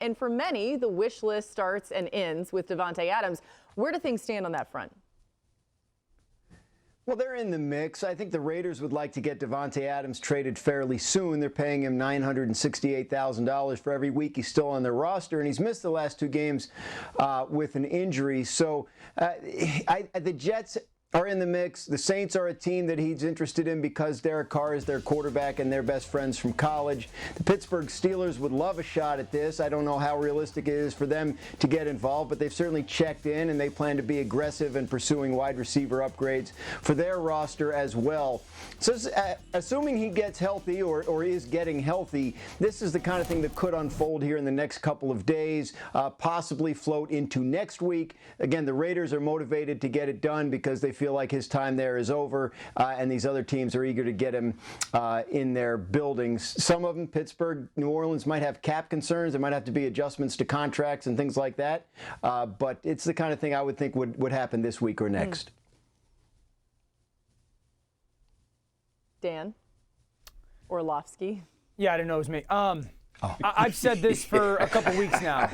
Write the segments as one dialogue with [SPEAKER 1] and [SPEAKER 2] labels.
[SPEAKER 1] And for many, the wish list starts and ends with Davante Adams. Where do things stand on that front?
[SPEAKER 2] Well, they're in the mix. I think the Raiders would like to get Davante Adams traded fairly soon. They're paying him $968,000 for every week he's still on their roster, and he's missed the last 2 games with an injury. So the Jets are in the mix. The Saints are a team that he's interested in because Derek Carr is their quarterback and they're best friends from college. The Pittsburgh Steelers would love a shot at this. I don't know how realistic it is for them to get involved, but they've certainly checked in and they plan to be aggressive in pursuing wide receiver upgrades for their roster as well. So assuming he gets healthy or is getting healthy, this is the kind of thing that could unfold here in the next couple of days, possibly float into next week. Again, the Raiders are motivated to get it done because they feel like his time there is over, and these other teams are eager to get him in their buildings. Some of them, Pittsburgh, New Orleans, might have cap concerns. There might have to be adjustments to contracts and things like that, but it's the kind of thing I would think would happen this week or next.
[SPEAKER 1] Dan Orlovsky.
[SPEAKER 3] Yeah, I didn't know it was me. I've said this for a couple weeks now.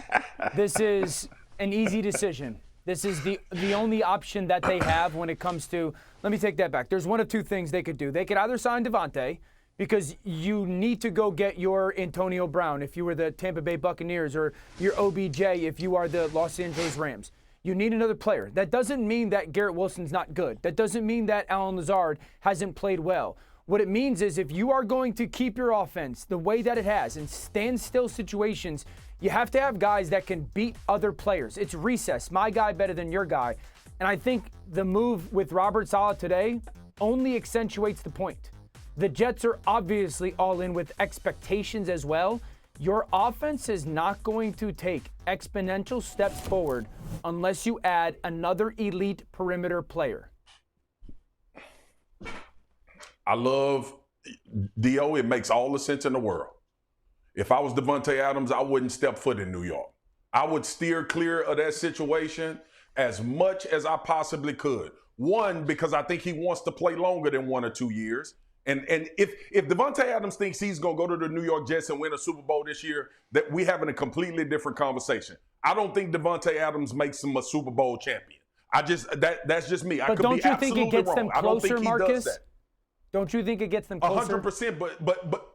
[SPEAKER 3] This is an easy decision. This is the only option that they have when it comes to, let me take that back. There's one of 2 things they could do. They could either sign Davante, because you need to go get your Antonio Brown if you were the Tampa Bay Buccaneers, or your OBJ if you are the Los Angeles Rams. You need another player. That doesn't mean that Garrett Wilson's not good. That doesn't mean that Allen Lazard hasn't played well. What it means is if you are going to keep your offense the way that it has in standstill situations, you have to have guys that can beat other players. It's recess, my guy better than your guy. And I think the move with Robert Saleh today only accentuates the point. The Jets are obviously all in with expectations as well. Your offense is not going to take exponential steps forward unless you add another elite perimeter player.
[SPEAKER 4] I love D.O. It makes all the sense in the world. If I was Davante Adams, I wouldn't step foot in New York. I would steer clear of that situation as much as I possibly could. One, because I think he wants to play longer than 1 or 2 years. And if Davante Adams thinks he's going to go to the New York Jets and win a Super Bowl this year, that we're having a completely different conversation. I don't think Davante Adams makes him a Super Bowl champion. That's just me. I could be absolutely wrong.
[SPEAKER 3] But don't you think it gets them closer, Marcus?
[SPEAKER 4] Don't
[SPEAKER 3] you think it gets them closer?
[SPEAKER 4] 100%, but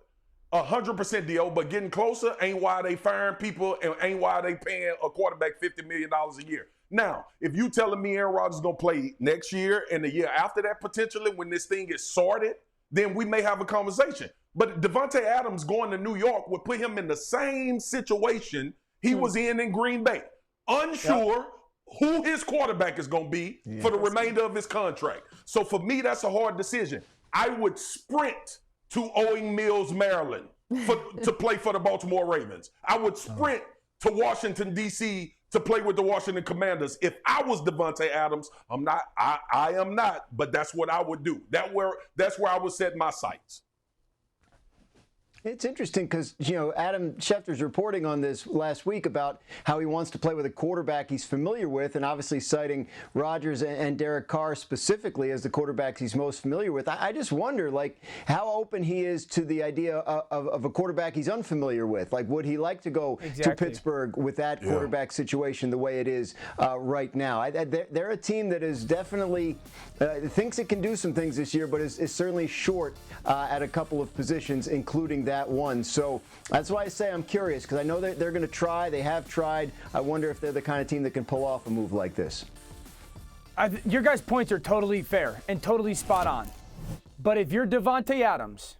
[SPEAKER 4] 100%, D.O., but getting closer ain't why they firing people and ain't why they paying a quarterback $50 million a year. Now, if you telling me Aaron Rodgers is going to play next year and the year after that potentially when this thing is sorted, then we may have a conversation. But Davante Adams going to New York would put him in the same situation he was in Green Bay. Unsure who his quarterback is going to be for the remainder of his contract. So for me, that's a hard decision. I would sprint to Owing Mills, Maryland to play for the Baltimore Ravens. I would sprint to Washington, D.C. to play with the Washington Commanders. If I was Davante Adams, I am not, but that's what I would do. That's where I would set my sights.
[SPEAKER 2] It's interesting because, Adam Schefter's reporting on this last week about how he wants to play with a quarterback he's familiar with, and obviously citing Rodgers and Derek Carr specifically as the quarterbacks he's most familiar with. I just wonder, how open he is to the idea of a quarterback he's unfamiliar with. Would he like to go to Pittsburgh with that quarterback situation the way it is right now? They're a team that is definitely thinks it can do some things this year, but is certainly short at a couple of positions, including that one. So that's why I say I'm curious, because I know that they're going to try. They have tried. I wonder if they're the kind of team that can pull off a move like this.
[SPEAKER 3] Your guys' points are totally fair and totally spot on. But if you're Davante Adams,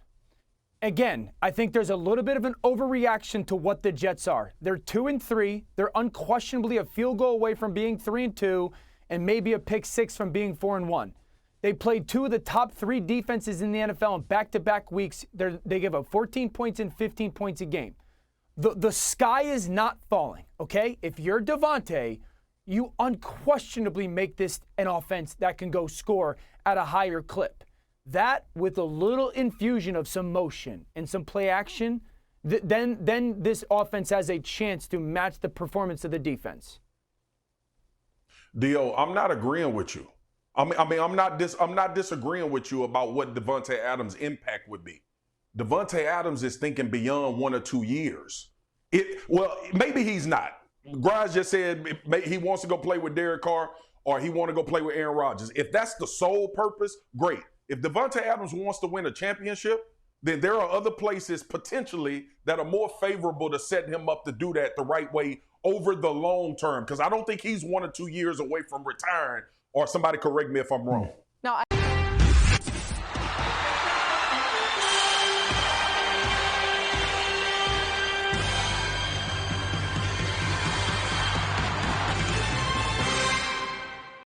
[SPEAKER 3] again, I think there's a little bit of an overreaction to what the Jets are. They're 2-3. They're unquestionably a field goal away from being 3-2 and maybe a pick 6 from being 4-1. They played 2 of the top 3 defenses in the NFL in back-to-back weeks. They give up 14 points and 15 points a game. The sky is not falling, okay? If you're Davante, you unquestionably make this an offense that can go score at a higher clip. That, with a little infusion of some motion and some play action, then this offense has a chance to match the performance of the defense.
[SPEAKER 4] Dio, I'm not agreeing with you. I'm not disagreeing with you about what Davante Adams' impact would be. Davante Adams is thinking beyond 1 or 2 years. Well, maybe he's not. Grimes just said he wants to go play with Derek Carr or he want to go play with Aaron Rodgers. If that's the sole purpose, great. If Davante Adams wants to win a championship, then there are other places potentially that are more favorable to setting him up to do that the right way over the long term. Because I don't think he's 1 or 2 years away from retiring, or somebody correct me if I'm wrong.
[SPEAKER 1] Now,